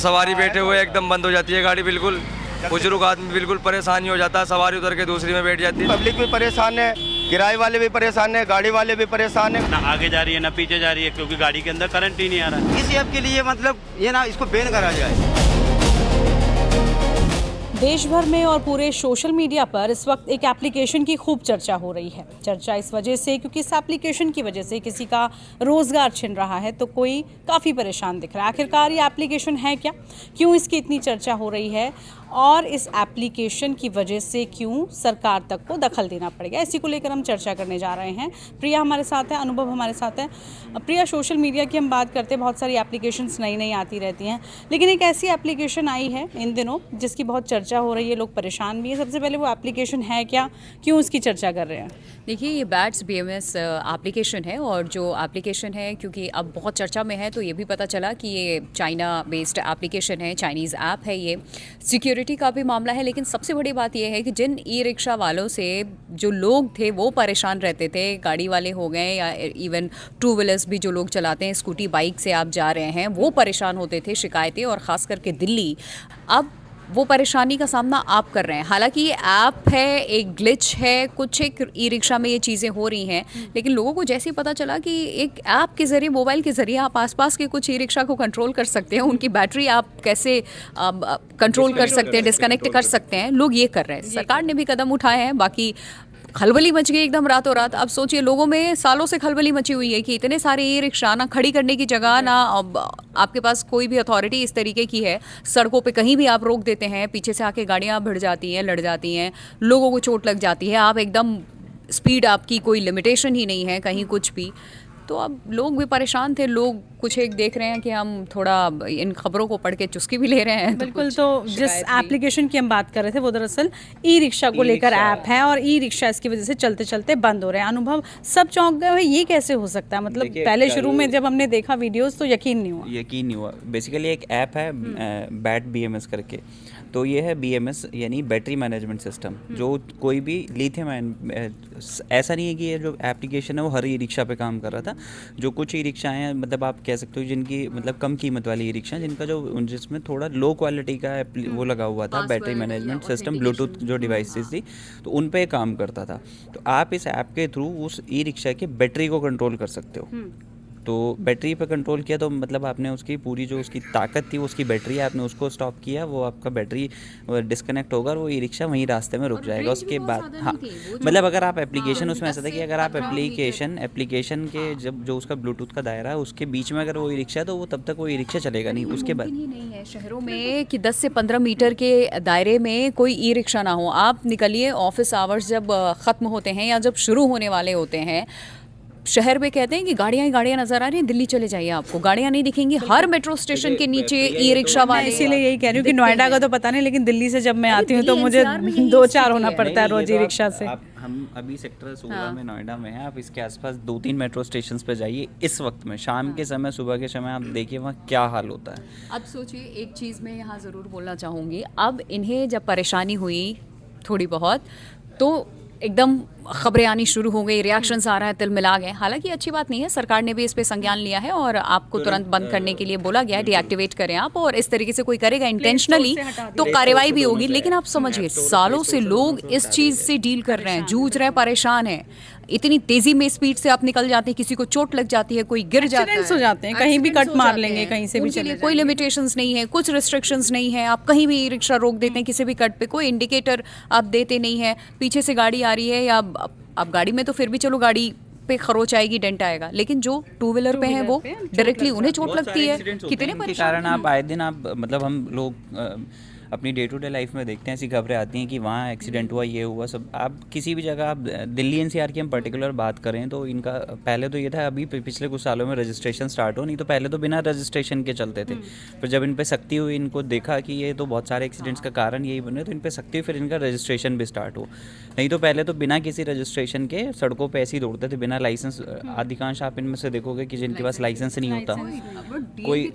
सवारी बैठे हुए एकदम बंद हो जाती है गाड़ी, बिल्कुल बुजुर्ग आदमी बिल्कुल परेशानी हो जाता है, सवारी उतर के दूसरी में बैठ जाती है। पब्लिक भी परेशान है, किराए वाले भी परेशान है, गाड़ी वाले भी परेशान है। ना आगे जा रही है ना पीछे जा रही है, क्योंकि गाड़ी के अंदर करंट ही नहीं आ रहा है। इस ऐप के लिए मतलब ये ना इसको बैन करा जाए। देश भर में और पूरे सोशल मीडिया पर इस वक्त एक एप्लीकेशन की खूब चर्चा हो रही है। चर्चा इस वजह से क्योंकि इस एप्लीकेशन की वजह से किसी का रोजगार छिन रहा है तो कोई काफ़ी परेशान दिख रहा है। आखिरकार ये एप्लीकेशन है क्या, क्यों इसकी इतनी चर्चा हो रही है और इस एप्लीकेशन की वजह से क्यों सरकार तक को दखल देना पड़ेगा, इसी को लेकर हम चर्चा करने जा रहे हैं। प्रिया हमारे साथ है, अनुभव हमारे साथ है। प्रिया, सोशल मीडिया की हम बात करते हैं, बहुत सारी एप्लीकेशंस नई नई आती रहती हैं, लेकिन एक ऐसी एप्लीकेशन आई है इन दिनों जिसकी बहुत चर्चा हो रही है, लोग परेशान भी हैं। सबसे पहले वो एप्लीकेशन है क्या, क्यों उसकी चर्चा कर रहे हैं? देखिए, ये बैट्स BMS एप्लीकेशन है और जो एप्लीकेशन है क्योंकि अब बहुत चर्चा में है तो ये भी पता चला कि ये चाइना बेस्ड एप्लीकेशन है, चाइनीज़ ऐप है। ये सिक्योरिटी का भी मामला है, लेकिन सबसे बड़ी बात ये है कि जिन ई रिक्शा वालों से जो लोग थे वो परेशान रहते थे, गाड़ी वाले हो गए या इवन टू व्हीलर्स भी जो लोग चलाते हैं, स्कूटी बाइक से आप जा रहे हैं, वो परेशान होते थे, शिकायतें, और ख़ास करके दिल्ली अब वो परेशानी का सामना आप कर रहे हैं। हालांकि ये ऐप है, एक ग्लिच है, कुछ एक ई रिक्शा में ये चीज़ें हो रही हैं, लेकिन लोगों को जैसे ही पता चला कि एक ऐप के ज़रिए, मोबाइल के ज़रिए आप आसपास के कुछ ई रिक्शा को कंट्रोल कर सकते हैं, उनकी बैटरी आप कैसे कंट्रोल कर सकते हैं, डिस्कनेक्ट कर सकते हैं, लोग ये कर रहे हैं। सरकार ने भी कदम उठाए हैं, बाकी खलबली मच गई एकदम रातों रात। अब सोचिए, लोगों में सालों से खलबली मची हुई है कि इतने सारे ई रिक्शा, ना खड़ी करने की जगह, ना आपके पास कोई भी अथॉरिटी इस तरीके की है, सड़कों पे कहीं भी आप रोक देते हैं, पीछे से आके गाड़ियां भिड़ जाती हैं, लड़ जाती हैं, लोगों को चोट लग जाती है, आप एकदम स्पीड, आपकी कोई लिमिटेशन ही नहीं है कहीं कुछ भी। तो अब लोग भी परेशान थे, लोग कुछ एक देख रहे हैं कि हम थोड़ा इन खबरों को पढ़ के चुस्की भी ले रहे हैं। बिल्कुल, तो जिस एप्लीकेशन की हम बात कर रहे थे वो दरअसल ई रिक्शा को लेकर ऐप है और ई रिक्शा इसकी वजह से चलते चलते बंद हो रहे हैं। अनुभव, सब चौंक गए हैं, ये कैसे हो सकता है? मतलब पहले शुरू में जब हमने देखा वीडियोस तो यकीन नहीं हुआ। बेसिकली एक ऐप है बैट BMS करके, तो ये है BMS यानी बैटरी मैनेजमेंट सिस्टम, जो कोई भी लिथियम आयन, ऐसा नहीं है कि ये जो एप्लीकेशन है वो हर ई रिक्शा पे काम कर रहा था। जो कुछ ई रिक्शाएँ हैं, मतलब आप कह सकते हो जिनकी मतलब कम कीमत वाली ई रिक्शा, जिनका जो जिसमें थोड़ा लो क्वालिटी का वो लगा हुआ था बैटरी मैनेजमेंट सिस्टम, ब्लूटूथ जो डिवाइसेस थी, तो उन पे काम करता था। तो आप इस ऐप के थ्रू उस ई रिक्शा की बैटरी को कंट्रोल कर सकते हो। तो बैटरी पे कंट्रोल किया तो मतलब आपने उसकी पूरी जो उसकी ताकत थी, उसकी बैटरी है, आपने उसको स्टॉप किया, वो आपका बैटरी डिस्कनेक्ट होगा और वो ई रिक्शा वहीं रास्ते में रुक जाएगा। उसके बाद हाँ, मतलब अगर आप एप्लीकेशन, उसमें ऐसा था कि अगर आप एप्लीकेशन के जब जो उसका ब्लूटूथ का दायरा है उसके बीच में अगर वो ई रिक्शा है तो वो तब तक वो ई रिक्शा चलेगा नहीं। उसके बाद ही नहीं है शहरों में कि 10 से 15 मीटर के दायरे में कोई ई रिक्शा ना हो। आप निकलिए, ऑफिस आवर्स जब ख़त्म होते हैं या जब शुरू होने वाले होते हैं, शहर में कहते हैं कि गाड़ियां ही गाड़ियां नजर आ रही हैं, दिल्ली चले जाइए आपको गाड़ियां नहीं दिखेंगी, हर मेट्रो स्टेशन के नीचे ई रिक्शा वाले। इसीलिए यही कह रही हूँ कि नोएडा का तो पता नहीं, लेकिन दिल्ली से जब मैं आती हूँ तो मुझे 2-4 होना पड़ता है रोज ई रिक्शा से। हम अभी सेक्टर 16 में नोएडा में हैं, आप इसके आसपास 2-3 मेट्रो स्टेशन पे जाइए इस वक्त में, शाम के समय, सुबह के समय, आप देखिए वहाँ क्या हाल होता है। अब सोचिए, एक चीज़ मैं यहाँ ज़रूर बोलना चाहूँगी, अब इन्हें जब परेशानी हुई थोड़ी बहुत तो एकदम खबरें आनी शुरू हो गई, रिएक्शंस आ रहा है, तिलमिला गए। हालांकि अच्छी बात नहीं है, सरकार ने भी इस पे संज्ञान लिया है और आपको तुरंत बंद करने के लिए बोला गया है, डीएक्टिवेट करें आप, और इस तरीके से कोई करेगा इंटेंशनली तो कार्रवाई भी होगी। लेकिन आप समझिए, सालों से लोग इस चीज़ से डील कर रहे हैं, जूझ रहे हैं, परेशान हैं। इतनी तेजी में स्पीड से आप निकल जाते हैं, किसी को चोट लग जाती है, कोई गिर जाता है, हो जाते हैं, कहीं भी कट मार लेंगे, कहीं से भी चले, कोई लिमिटेशंस नहीं है, कुछ रिस्ट्रिक्शंस नहीं है, आप कहीं भी ई रिक्शा रोक देते हैं किसी भी कट पे, कोई इंडिकेटर आप देते नहीं है, पीछे से गाड़ी आ रही है या आप गाड़ी में तो फिर भी चलो गाड़ी पे खरोच आएगी, डेंट आएगा, लेकिन जो टू व्हीलर पे है वो डायरेक्टली उन्हें चोट लगती है। कितने परेशान कारण आप आए दिन आप मतलब हम लोग अपनी डे टू डे लाइफ में देखते हैं, ऐसी खबरें आती हैं कि वहाँ एक्सीडेंट हुआ, ये हुआ, सब। आप किसी भी जगह, आप दिल्ली NCR की हम पर्टिकुलर बात करें तो इनका पहले तो ये था, अभी पिछले कुछ सालों में रजिस्ट्रेशन स्टार्ट हो, नहीं तो पहले तो बिना रजिस्ट्रेशन के चलते थे। फिर जब इन पे सख्ती हुई, इनको देखा कि ये तो बहुत सारे एक्सीडेंट्स का कारण यही बने, तो इन पे सख्ती हुई, फिर इनका रजिस्ट्रेशन भी स्टार्ट हो। नहीं तो पहले तो बिना किसी रजिस्ट्रेशन के सड़कों पर ऐसे ही दौड़ते थे, बिना लाइसेंस। अधिकांश आप इनमें से देखोगे कि जिनके पास लाइसेंस नहीं होता कोई,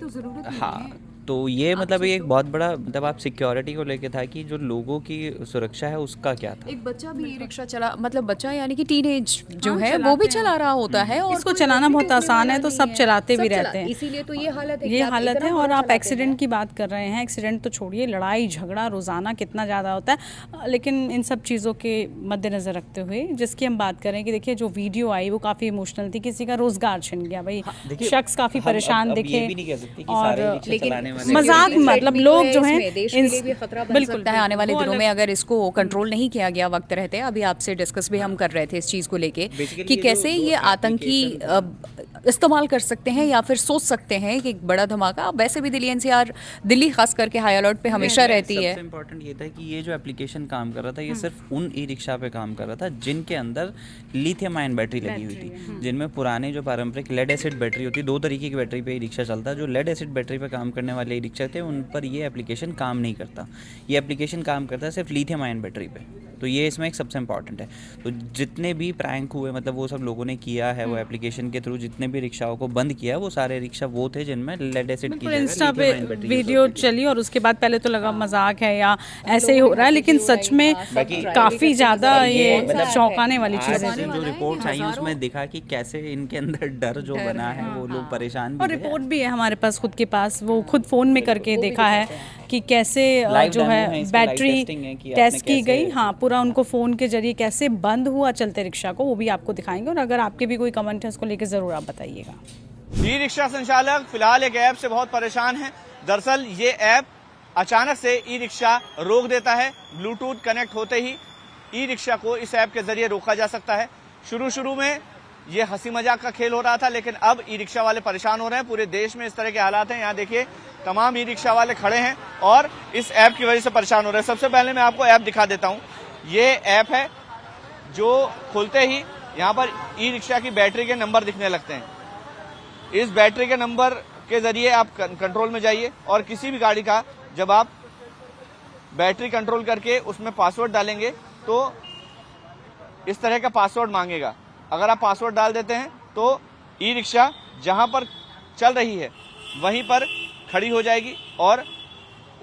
हाँ, तो ये मतलब एक बहुत बड़ा मतलब आप सिक्योरिटी को लेके था कि जो लोगों की सुरक्षा है उसका क्या था। एक बच्चा भी रिक्शा चला, मतलब बच्चा यानी कि टीनेज जो है वो भी चला रहा होता है और इसको कोई चलाना बहुत cognitive आसान है लेवल तो नहीं सब है। चलाते भी सब रहते हैं। इसीलिए तो ये हालत है कि ये आप हालत इतना है। और बड़ा आप चलाते एक्सीडेंट हैं। की बात कर रहे हैं, एक्सीडेंट तो छोड़िए, लड़ाई झगड़ा रोज़ाना कितना ज़्यादा होता है। लेकिन इन सब चीज़ों के मद्देनज़र रखते हुए जिसकी हम बात करें कि देखिए जो वीडियो आई वो काफ़ी इमोशनल थी, किसी का रोज़गार छिन गया भाई, देखिए, शख्स काफ़ी हम परेशान अब दिखे। ये भी नहीं कह सकते कि और सारे रिक्शा चलाने वाले मजाक security मतलब threat भी लोग तो जो है हैं इसमें, देश के लिए भी खतरा बन बिल्कुल, सकता है आने वाले वो दिनों अलग- में अगर इसको कंट्रोल नहीं किया गया वक्त रहते। अभी आपसे डिस्कस भी हम कर रहे थे इस चीज़ को लेके Basically कि ये कैसे जो ये आतंकी इस्तेमाल कर सकते हैं या फिर सोच सकते हैं कि एक बड़ा धमाका। अब वैसे भी दिल्ली एनसीआर, दिल्ली खास करके हाई अलर्ट पे हमेशा रहती है। सबसे इम्पोर्टेंट ये था कि ये जो एप्लीकेशन काम कर रहा था ये सिर्फ उन ई रिक्शा पे काम कर रहा था जिनके अंदर लिथियम आयन बैटरी लगी हुई थी, जिनमें पुराने जो पारंपरिक लेड एसिड बैटरी होती है, 2 तरीके की बैटरी पे ई रिक्शा चलता है। जो लेड एसिड बैटरी पे काम करने वाले ई रिक्शा थे उन पर ये एप्लीकेशन काम नहीं करता। ये एप्लीकेशन काम करता है सिर्फ लिथियम आयन बैटरी पे। तो ये इसमें एक सबसे इम्पॉर्टेंट है। तो जितने भी प्रैंक हुए मतलब वो सब लोगों ने किया है, वो एप्लीकेशन के थ्रू जितने भी रिक्शाओं को बंद किया वो सारे रिक्शा वो थे जिनमें लेड एसिड की बिल्कुल। जगह इंस्टा पे lithium ion battery use video होती थी। चली और उसके बाद पहले तो लगा मजाक है या ऐसे ही हो रहा है, लेकिन सच में काफ़ी ज़्यादा ये मतलब चौंकाने वाली आज चीज़ें जो थी। रिपोर्ट्स आई उसमें दिखा कि कैसे इनके अंदर डर जो बना है वो लोग परेशान भी और थे। रिपोर्ट भी है हमारे पास खुद के पास, वो खुद फ़ोन में करके देखा है कि कैसे Live जो demo है, है इसका live बैटरी testing है कि आपने टेस्ट की कैसे- गई। हाँ, पूरा उनको फ़ोन के जरिए कैसे बंद हुआ चलते रिक्शा को, वो भी आपको दिखाएंगे। और अगर आपके भी कोई कमेंट है उसको लेकर ज़रूर आप बताइएगा। ई रिक्शा संचालक फिलहाल एक ऐप से बहुत परेशान हैं। दरअसल ये ऐप अचानक से ई रिक्शा रोक देता है। ब्लूटूथ कनेक्ट होते ही ई रिक्शा को इस ऐप के जरिए रोका जा सकता है। शुरू में ये हंसी मजाक का खेल हो रहा था, लेकिन अब ई रिक्शा वाले परेशान हो रहे हैं। पूरे देश में इस तरह के हालात हैं। यहाँ देखिए तमाम ई रिक्शा वाले खड़े हैं और इस ऐप की वजह से परेशान हो रहे हैं। सबसे पहले मैं आपको ऐप दिखा देता हूँ। ये ऐप है जो खुलते ही यहाँ पर ई रिक्शा की बैटरी के नंबर दिखने लगते हैं। इस बैटरी के नंबर के जरिए आप कंट्रोल में जाइए और किसी भी गाड़ी का जब आप बैटरी कंट्रोल करके उसमें पासवर्ड डालेंगे तो इस तरह का पासवर्ड मांगेगा। अगर आप पासवर्ड डाल देते हैं तो ई रिक्शा जहां पर चल रही है वहीं पर खड़ी हो जाएगी और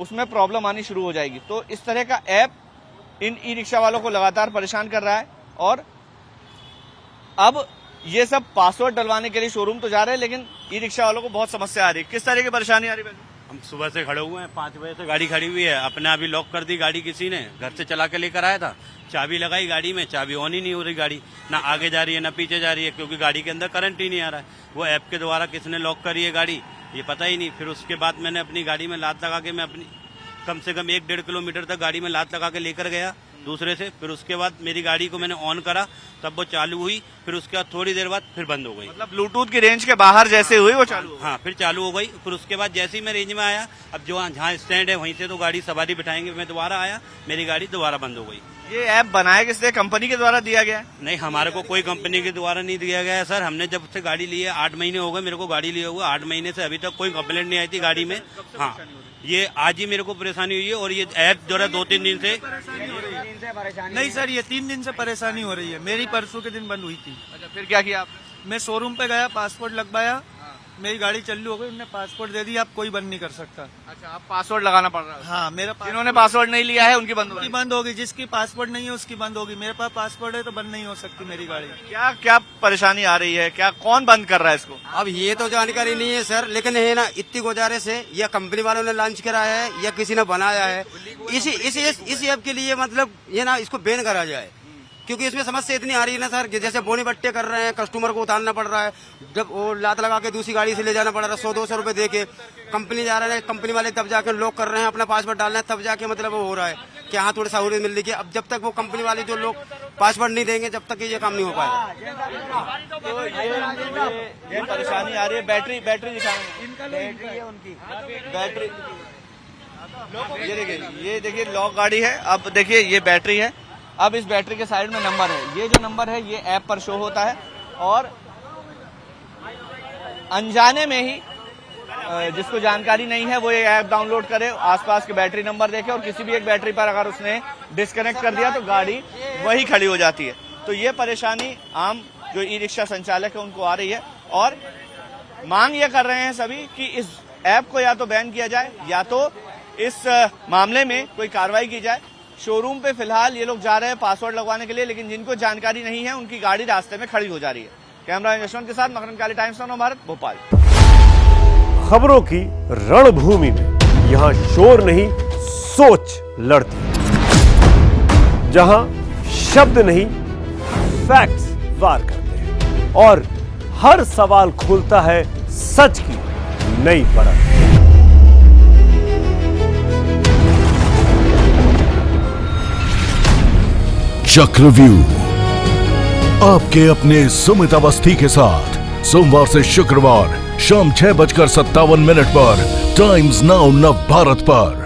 उसमें प्रॉब्लम आनी शुरू हो जाएगी। तो इस तरह का ऐप इन ई रिक्शा वालों को लगातार परेशान कर रहा है। और अब ये सब पासवर्ड डलवाने के लिए शोरूम तो जा रहे हैं, लेकिन ई रिक्शा वालों को बहुत समस्या आ रही है। किस तरह की परेशानी आ रही है? हम सुबह से खड़े हुए हैं, 5 बजे से गाड़ी खड़ी हुई है। अपने अभी लॉक कर दी गाड़ी, किसी ने घर से चला के लेकर आया था। चाबी लगाई गाड़ी में, चाबी ऑन ही नहीं हो रही गाड़ी, ना आगे जा रही है ना पीछे जा रही है, क्योंकि गाड़ी के अंदर करंट ही नहीं आ रहा है। वो ऐप के द्वारा किसने लॉक करी है गाड़ी ये पता ही नहीं। फिर उसके बाद मैंने अपनी गाड़ी में लात लगा के मैं अपनी कम से कम 1-1.5 किलोमीटर तक गाड़ी में लात लगा के लेकर गया दूसरे से। फिर उसके बाद मेरी गाड़ी को मैंने ऑन करा तब वो चालू हुई। फिर उसके बाद थोड़ी देर बाद फिर बंद हो गई। मतलब ब्लूटूथ की रेंज के बाहर जैसे हुई वो चालू हो गई। हाँ, फिर चालू हो गई। फिर उसके बाद जैसे ही मैं रेंज में आया, अब जो जहाँ स्टैंड है वहीं से तो गाड़ी सवारी बिठाएंगे, मैं दोबारा आया, मेरी गाड़ी दोबारा बंद हो गई। ये ऐप बनाया किसने? कंपनी के द्वारा दिया गया है? नहीं, हमारे को कोई कंपनी के द्वारा नहीं दिया गया है सर। हमने जब से गाड़ी ली है 8 महीने हो गए मेरे को गाड़ी लिए हुए। 8 महीने से अभी तक कोई कंप्लेंट नहीं आई थी गाड़ी में। हाँ, ये आज ही मेरे को परेशानी हुई है। और ये ऐप जो है 2-3 दिन से नहीं सर, ये 3 दिन से परेशानी हो रही है। मेरी परसों के दिन बंद हुई थी। अच्छा, फिर क्या किया आपने? मैं शोरूम पे गया, पासपोर्ट लगवाया, मेरी गाड़ी चालू हो गई, उन्होंने पासपोर्ट दे दिया, अब कोई बंद नहीं कर सकता। अच्छा, आप पासवर्ड लगाना पड़ रहा है। हाँ, मेरा जिन्होंने पासवर्ड नहीं लिया है उनकी बंद की होगी। बंद होगी, जिसकी पासपोर्ट नहीं है उसकी बंद होगी। मेरे पास पासपोर्ट है तो बंद नहीं हो सकती मेरी गाड़ी। क्या क्या परेशानी आ रही है? क्या कौन बंद कर रहा है इसको? अब ये तो जानकारी नहीं है सर, लेकिन है ना, इतनी गुजारिश है, या कंपनी वालों ने लॉन्च कराया है या किसी ने बनाया है। इस ऐप के लिए मतलब ये ना इसको बैन करा जाए, क्योंकि इसमें समस्या इतनी आ रही है ना सर कि जैसे बोनी बट्टे कर रहे हैं, कस्टमर को उतारना पड़ रहा है, जब वो लात लगा के दूसरी गाड़ी से ले जाना पड़ रहा है, 100-200 रुपए दे के कंपनी जा रहे हैं। कंपनी वाले तब जाके लॉक कर रहे हैं, अपना पासवर्ड डाल रहे हैं, तब जाके मतलब वो हो रहा है कि हाँ थोड़ी सहूलियत मिल रही है। अब जब तक वो कंपनी वाले जो लोग पासवर्ड नहीं देंगे जब तक ये काम नहीं हो पाएगा। तो ये परेशानी आ रही है। बैटरी दिखाना, बैटरी है उनकी, बैटरी ये देखिए लॉक गाड़ी है। अब देखिए ये बैटरी है। अब इस बैटरी के साइड में नंबर है। ये जो नंबर है ये ऐप पर शो होता है और अनजाने में ही जिसको जानकारी नहीं है वो ये ऐप डाउनलोड करे, आसपास के बैटरी नंबर देखे और किसी भी एक बैटरी पर अगर उसने डिस्कनेक्ट कर दिया तो गाड़ी वही खड़ी हो जाती है। तो ये परेशानी आम जो ई रिक्शा संचालक है उनको आ रही है और मांग ये कर रहे हैं सभी कि इस ऐप को या तो बैन किया जाए या तो इस मामले में कोई कार्रवाई की जाए। शोरूम पे फिलहाल ये लोग जा रहे हैं पासवर्ड लगवाने के लिए, लेकिन जिनको जानकारी नहीं है उनकी गाड़ी रास्ते में खड़ी हो जा रही है। कैमरा यशवंत के साथ मकरंद काली, टाइम्स ऑफ भारत, भोपाल। खबरों की रणभूमि में यहाँ शोर नहीं सोच लड़ती है, जहां शब्द नहीं फैक्ट्स वार करते हैं और हर सवाल खोलता है सच की नई परत। चक्रव्यूह आपके अपने सुमित अवस्थी के साथ सोमवार से शुक्रवार शाम 6:57 पर टाइम्स नाउ नव भारत पर।